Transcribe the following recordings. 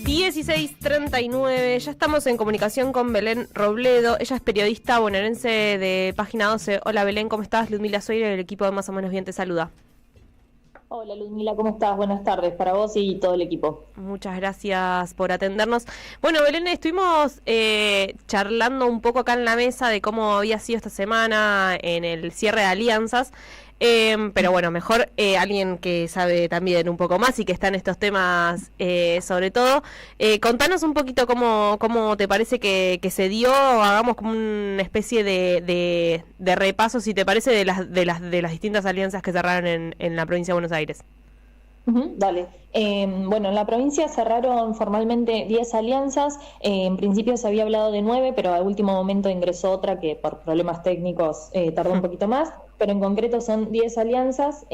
16:39, ya estamos en comunicación con Belén Robledo. Ella es periodista bonaerense de Página 12. Hola Belén, ¿cómo estás? Ludmila Soire del equipo de Más o Menos Bien te saluda. Hola Ludmila, ¿cómo estás? Buenas tardes para vos y todo el equipo. Muchas gracias por atendernos. Bueno, Belén, estuvimos charlando un poco acá en la mesa de cómo había sido esta semana en el cierre de alianzas. Pero bueno, mejor alguien que sabe también un poco más y que está en estos temas sobre todo. Contanos un poquito cómo te parece que se dio, hagamos como una especie de repaso, si te parece, de las distintas alianzas que cerraron en la provincia de Buenos Aires. Dale. Bueno, en la provincia cerraron formalmente 10 alianzas. En principio se había hablado de 9, pero al último momento ingresó otra que por problemas técnicos tardó un poquito más. Pero en concreto son 10 alianzas.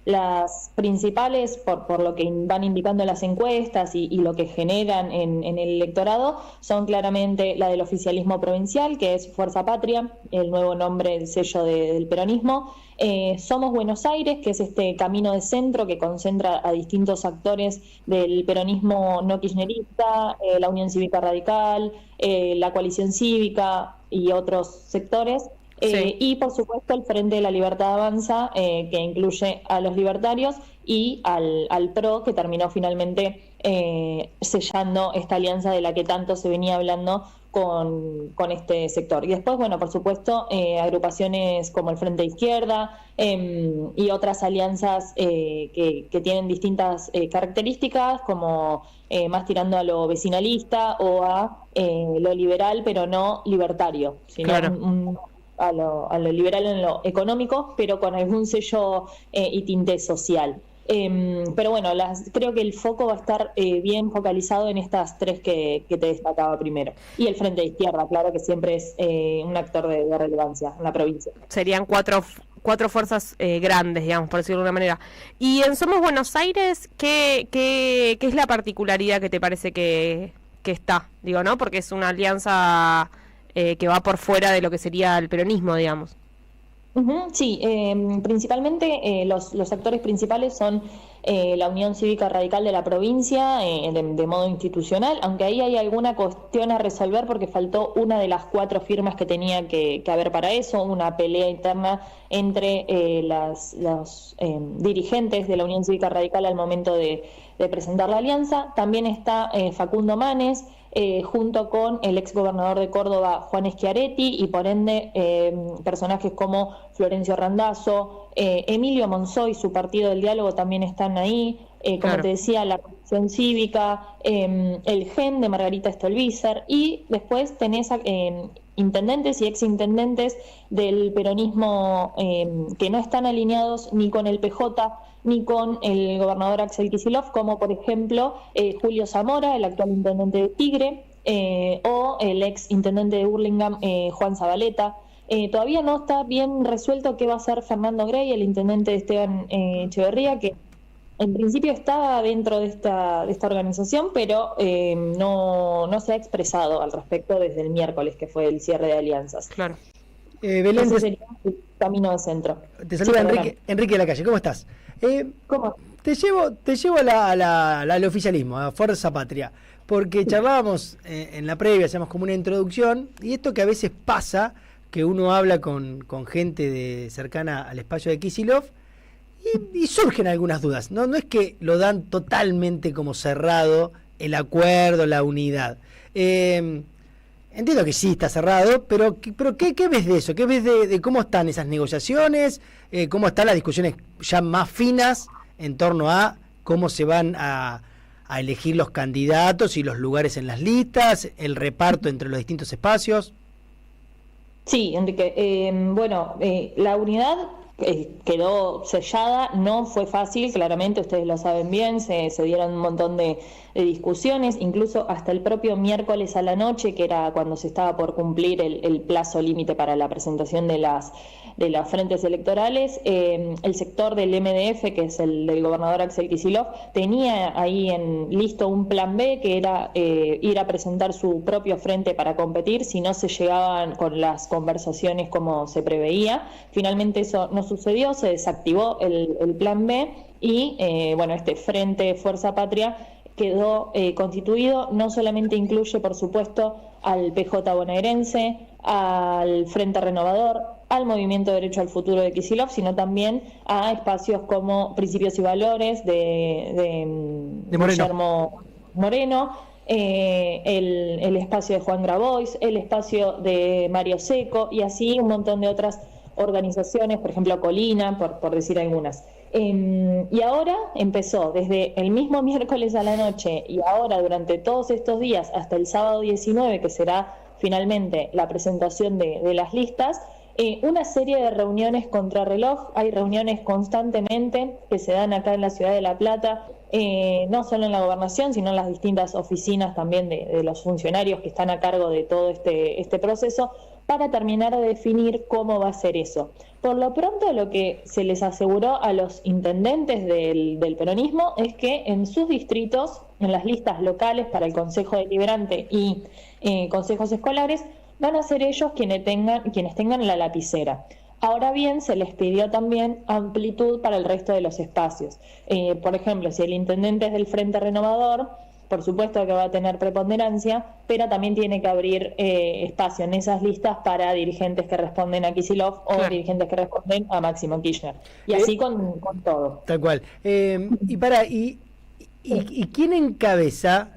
Las principales, por lo que van indicando las encuestas y lo que generan en el electorado, son claramente la del oficialismo provincial, que es Fuerza Patria, el nuevo nombre, el sello del peronismo. Somos Buenos Aires, que es este camino de centro que concentra a distintos actores del peronismo no kirchnerista, la Unión Cívica Radical, la Coalición Cívica y otros sectores. Sí. Y por supuesto el Frente de la Libertad Avanza, que incluye a los libertarios y al PRO, que terminó finalmente sellando esta alianza de la que tanto se venía hablando con este sector. Y después, bueno, por supuesto, agrupaciones como el Frente de Izquierda y otras alianzas que tienen distintas características, como más tirando a lo vecinalista o a lo liberal, pero no libertario, sino claro. A lo liberal en lo económico, pero con algún sello y tinte social. Pero bueno, creo que el foco va a estar bien focalizado en estas tres que te destacaba primero. Y el Frente de Izquierda, claro, que siempre es un actor de relevancia en la provincia. Serían cuatro fuerzas grandes, digamos, por decirlo de alguna manera. Y en Somos Buenos Aires, ¿qué es la particularidad que te parece que está? Digo, ¿no? Porque es una alianza que va por fuera de lo que sería el peronismo, digamos. Sí, principalmente los actores principales son la Unión Cívica Radical de la provincia, de modo institucional, aunque ahí hay alguna cuestión a resolver porque faltó una de las 4 firmas que tenía que haber para eso, una pelea interna entre los dirigentes de la Unión Cívica Radical al momento de presentar la alianza. También está Facundo Manes, junto con el ex gobernador de Córdoba, Juan Schiaretti, y por ende personajes como Florencio Randazzo, Emilio Monzó y su partido del diálogo también están ahí, como claro. Te decía, la Coalición Cívica, el GEN de Margarita Stolbizer, y después tenés intendentes y exintendentes del peronismo que no están alineados ni con el PJ ni con el gobernador Axel Kicillof, como por ejemplo Julio Zamora, el actual intendente de Tigre, o el ex intendente de Hurlingham, Juan Zabaleta. Todavía no está bien resuelto qué va a hacer Fernando Grey, el intendente de Esteban Echeverría, que en principio está dentro de esta organización, pero no se ha expresado al respecto desde el miércoles, que fue el cierre de alianzas. Claro. Belén, ese sería el camino de centro. Te saluda Enrique de la Calle, ¿cómo estás? ¿Cómo? Te llevo al oficialismo, a Fuerza Patria, porque charlábamos en la previa, hacíamos como una introducción, y esto que a veces pasa, que uno habla con gente cercana al espacio de Kicillof, y surgen algunas dudas, ¿no? No es que lo dan totalmente como cerrado el acuerdo, la unidad. Entiendo que sí está cerrado, pero ¿qué ves de eso? ¿Qué ves de cómo están esas negociaciones? ¿Cómo están las discusiones ya más finas en torno a cómo se van a elegir los candidatos y los lugares en las listas, el reparto entre los distintos espacios? Sí, Enrique. La unidad quedó sellada, no fue fácil, claramente, ustedes lo saben bien, se dieron un montón de discusiones, incluso hasta el propio miércoles a la noche, que era cuando se estaba por cumplir el plazo límite para la presentación de los frentes electorales. El sector del MDF, que es el del gobernador Axel Kicillof, tenía ahí listo un plan B, que era ir a presentar su propio frente para competir si no se llegaban con las conversaciones como se preveía. Finalmente eso no sucedió, se desactivó el plan B y este Frente Fuerza Patria quedó constituido. No solamente incluye, por supuesto, al PJ bonaerense, al Frente Renovador, al Movimiento de Derecho al Futuro de Kicillof, sino también a espacios como Principios y Valores de Moreno. Guillermo Moreno, el espacio de Juan Grabois, el espacio de Mario Seco, y así un montón de otras organizaciones, por ejemplo Colina, por decir algunas. Y ahora empezó desde el mismo miércoles a la noche y ahora durante todos estos días hasta el sábado 19, que será finalmente la presentación de las listas, una serie de reuniones contrarreloj. Hay reuniones constantemente que se dan acá en la ciudad de La Plata, no solo en la gobernación, sino en las distintas oficinas también de los funcionarios que están a cargo de todo este proceso, para terminar de definir cómo va a ser eso. Por lo pronto, lo que se les aseguró a los intendentes del peronismo es que en sus distritos, en las listas locales para el Consejo Deliberante y consejos escolares, van a ser ellos quienes tengan la lapicera. Ahora bien, se les pidió también amplitud para el resto de los espacios. Por ejemplo, si el intendente es del Frente Renovador, por supuesto que va a tener preponderancia, pero también tiene que abrir espacio en esas listas para dirigentes que responden a Kicillof o dirigentes que responden a Máximo Kirchner. Y así con todo. Tal cual. ¿Y quién encabeza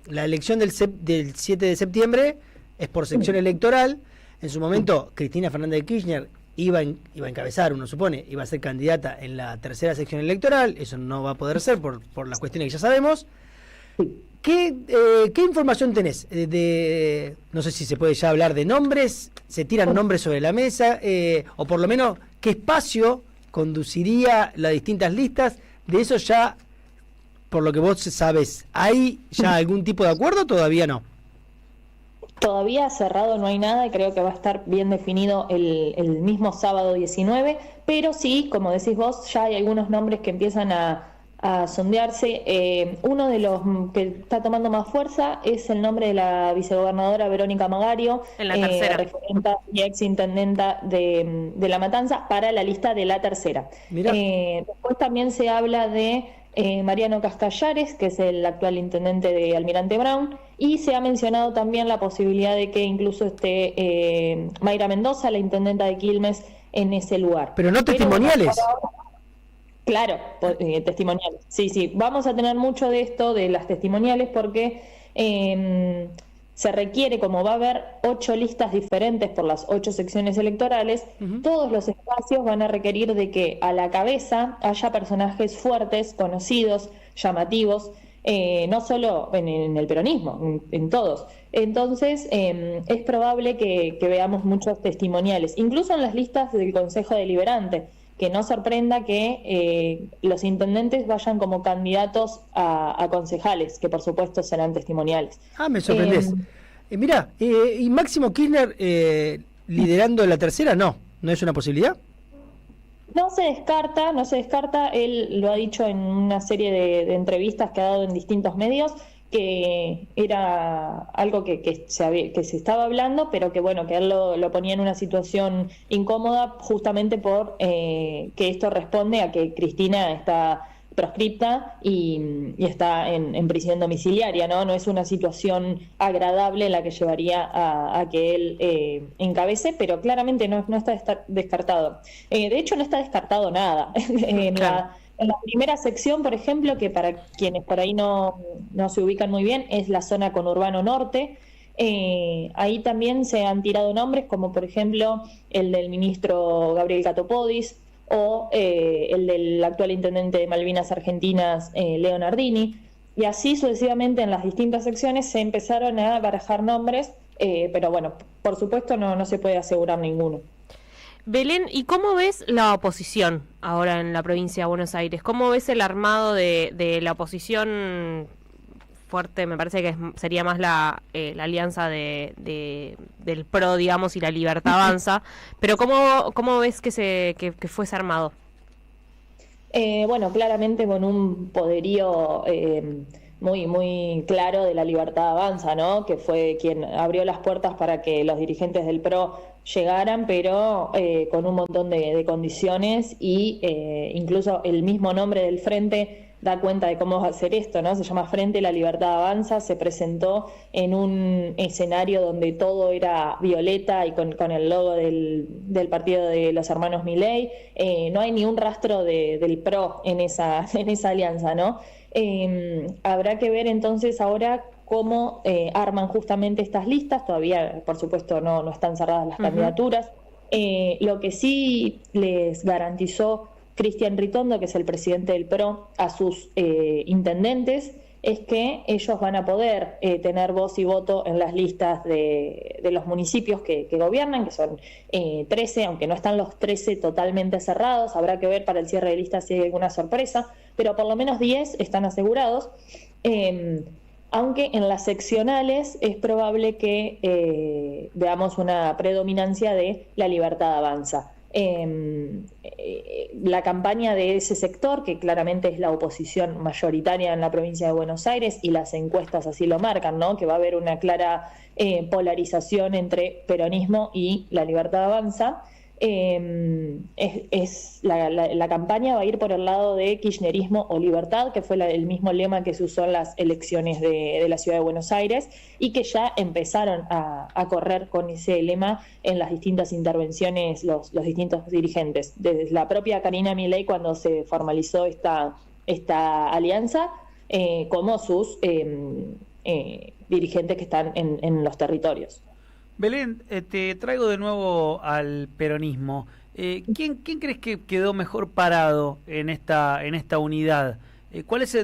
la elección del 7 de septiembre? Es por sección electoral. En su momento, Cristina Fernández de Kirchner iba a encabezar, uno supone, iba a ser candidata en la tercera sección electoral. Eso no va a poder ser por las cuestiones que ya sabemos. ¿Qué información tenés? No sé si se puede ya hablar de nombres, se tiran nombres sobre la mesa, o por lo menos, ¿qué espacio conduciría las distintas listas? De eso ya, por lo que vos sabés, ¿hay ya algún tipo de acuerdo o todavía no? Todavía cerrado no hay nada y creo que va a estar bien definido el mismo sábado 19, pero sí, como decís vos, ya hay algunos nombres que empiezan a sondearse. Uno de los que está tomando más fuerza es el nombre de la vicegobernadora Verónica Magario, en la tercera, referenta y ex intendenta de La Matanza, para la lista de la tercera. Después también se habla de Mariano Cascallares, que es el actual intendente de Almirante Brown, y se ha mencionado también la posibilidad de que incluso esté Mayra Mendoza, la intendenta de Quilmes, en ese lugar. Pero no testimoniales. Claro, testimoniales. Sí, vamos a tener mucho de esto, de las testimoniales, porque se requiere, como va a haber 8 listas diferentes por las 8 secciones electorales, todos los espacios van a requerir de que a la cabeza haya personajes fuertes, conocidos, llamativos, no solo en el peronismo, en todos. Entonces, es probable que veamos muchos testimoniales, incluso en las listas del Consejo Deliberante. Que no sorprenda que los intendentes vayan como candidatos a concejales, que por supuesto serán testimoniales. Me sorprendés. Mirá, ¿y Máximo Kirchner liderando la tercera? No es una posibilidad. No se descarta, él lo ha dicho en una serie de entrevistas que ha dado en distintos medios, que era algo que se estaba hablando, pero que bueno, que él lo ponía en una situación incómoda justamente por que esto responde a que Cristina está proscripta y está en prisión domiciliaria, ¿no? No es una situación agradable la que llevaría a que él encabece, pero claramente no está descartado. De hecho, no está descartado nada. En la primera sección, por ejemplo, que para quienes por ahí no se ubican muy bien, es la zona conurbano norte. Ahí también se han tirado nombres, como por ejemplo el del ministro Gabriel Catopodis o el del actual intendente de Malvinas Argentinas, Leo Nardini. Y así sucesivamente en las distintas secciones se empezaron a barajar nombres, pero bueno, por supuesto no se puede asegurar ninguno. Belén, ¿y cómo ves la oposición ahora en la provincia de Buenos Aires? ¿Cómo ves el armado de la oposición fuerte? Me parece que sería más la alianza del PRO, digamos, y la Libertad Avanza. Pero ¿cómo ves que fuese armado? Bueno, claramente con un poderío muy, muy claro de la Libertad Avanza, ¿no? Que fue quien abrió las puertas para que los dirigentes del PRO llegaran, pero con un montón de condiciones y incluso el mismo nombre del Frente da cuenta de cómo va a ser esto, ¿no? Se llama Frente La Libertad Avanza, se presentó en un escenario donde todo era violeta y con el logo del partido de los hermanos Milei. No hay ni un rastro del PRO en esa alianza, ¿no? Habrá que ver entonces ahora cómo arman justamente estas listas. Todavía, por supuesto, no están cerradas las candidaturas. Lo que sí les garantizó Cristian Ritondo, que es el presidente del PRO, a sus intendentes, es que ellos van a poder tener voz y voto en las listas de los municipios que gobiernan, que son 13, aunque no están los 13 totalmente cerrados. Habrá que ver para el cierre de listas si hay alguna sorpresa, pero por lo menos 10 están asegurados. Aunque en las seccionales es probable que veamos una predominancia de La Libertad Avanza. La campaña de ese sector, que claramente es la oposición mayoritaria en la provincia de Buenos Aires, y las encuestas así lo marcan, ¿no? Que va a haber una clara polarización entre peronismo y La Libertad Avanza. La campaña va a ir por el lado de kirchnerismo o libertad, que fue el mismo lema que se usó en las elecciones de la ciudad de Buenos Aires, y que ya empezaron a correr con ese lema en las distintas intervenciones los distintos dirigentes. Desde la propia Karina Milei, cuando se formalizó esta alianza, como sus dirigentes que están en los territorios. Belén, te traigo de nuevo al peronismo. ¿Quién crees que quedó mejor parado en esta unidad? ¿Cuál es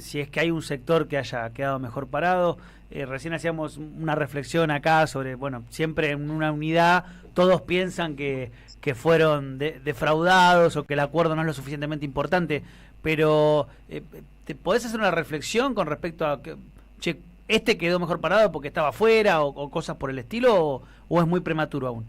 si es que hay un sector que haya quedado mejor parado? Recién hacíamos una reflexión acá sobre, bueno, siempre en una unidad todos piensan que fueron defraudados o que el acuerdo no es lo suficientemente importante, pero ¿te podés hacer una reflexión con respecto a que, este quedó mejor parado porque estaba afuera o cosas por el estilo, o es muy prematuro aún?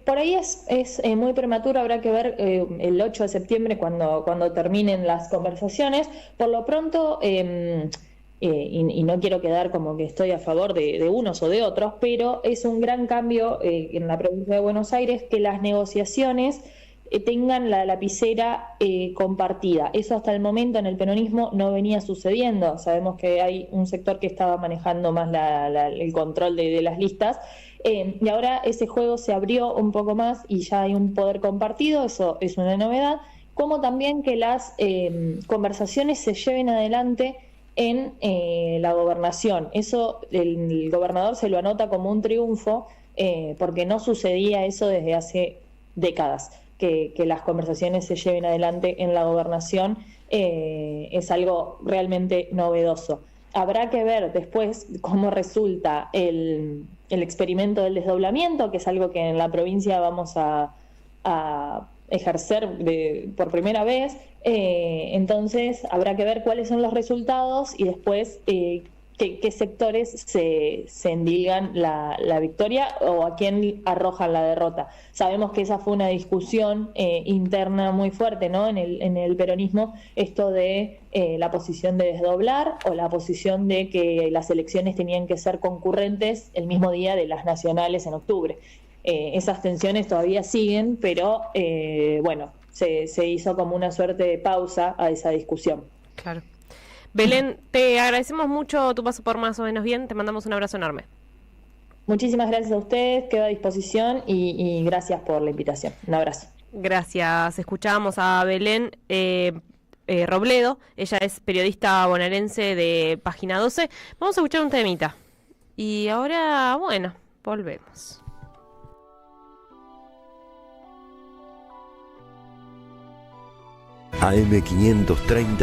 Por ahí es muy prematuro, habrá que ver el 8 de septiembre cuando terminen las conversaciones. Por lo pronto, y no quiero quedar como que estoy a favor de unos o de otros, pero es un gran cambio en la provincia de Buenos Aires que las negociaciones tengan la lapicera compartida. Eso hasta el momento en el peronismo no venía sucediendo. Sabemos que hay un sector que estaba manejando más el control de las listas, y ahora ese juego se abrió un poco más y ya hay un poder compartido. Eso es una novedad, como también que las conversaciones se lleven adelante en la gobernación. Eso el gobernador se lo anota como un triunfo, porque no sucedía eso desde hace décadas. Que las conversaciones se lleven adelante en la gobernación es algo realmente novedoso. Habrá que ver después cómo resulta el experimento del desdoblamiento, que es algo que en la provincia vamos a ejercer por primera vez. Entonces habrá que ver cuáles son los resultados y después qué sectores se endilgan la victoria o a quién arrojan la derrota. Sabemos que esa fue una discusión interna muy fuerte, ¿no? en el peronismo, esto de la posición de desdoblar o la posición de que las elecciones tenían que ser concurrentes el mismo día de las nacionales en octubre. Esas tensiones todavía siguen, pero bueno, se hizo como una suerte de pausa a esa discusión. Claro. Belén, te agradecemos mucho tu paso por Más o Menos Bien, te mandamos un abrazo enorme. Muchísimas gracias a ustedes, quedo a disposición y gracias por la invitación. Un abrazo. Gracias, escuchábamos a Belén Robledo, ella es periodista bonaerense de Página 12. Vamos a escuchar un temita. Y ahora, bueno, volvemos. AM 530